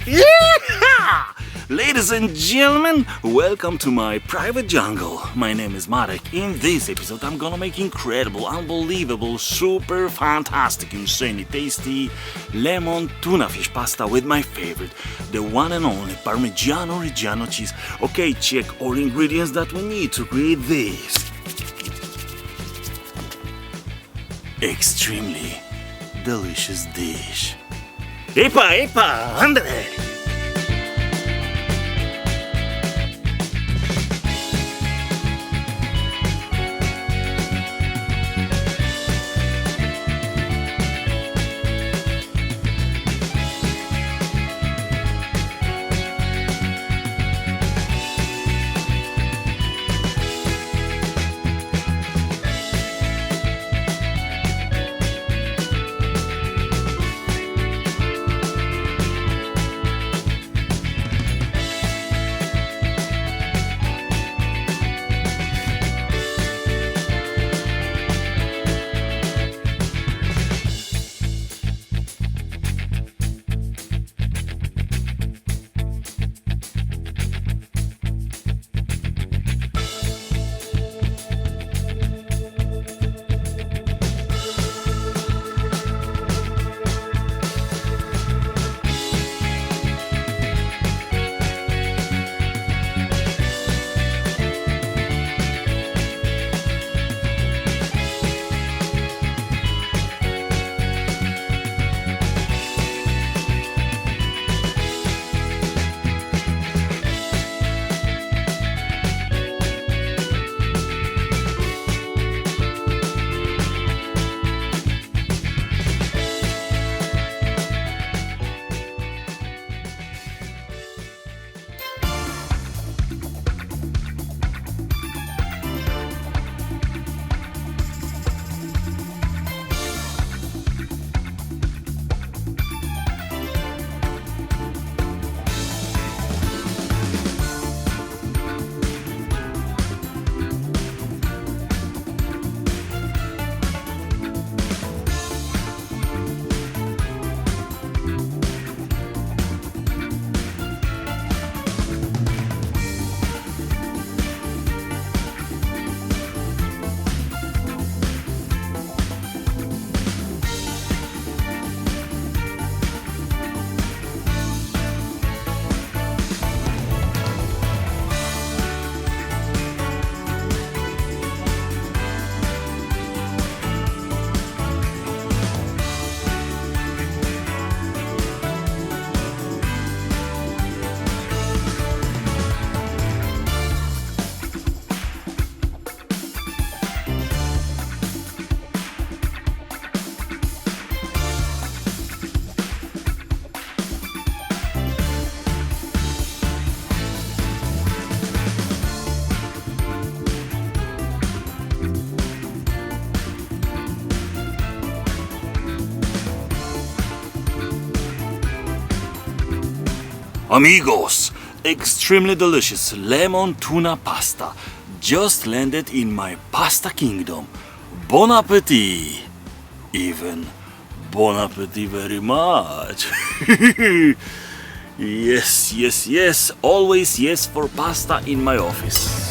Yeah! Ladies and gentlemen, welcome to my private jungle. My name is Marek. In this episode, I'm gonna make incredible, unbelievable, super fantastic, insanely tasty lemon tuna fish pasta with my favorite, the one and only Parmigiano Reggiano cheese. Okay, check all ingredients that we need to create this extremely delicious dish. Epa, epa, Andre! Amigos, extremely delicious lemon tuna pasta just landed in my pasta kingdom. Bon appetit! Even bon appetit very much. Yes, yes, yes, always yes for pasta in my office.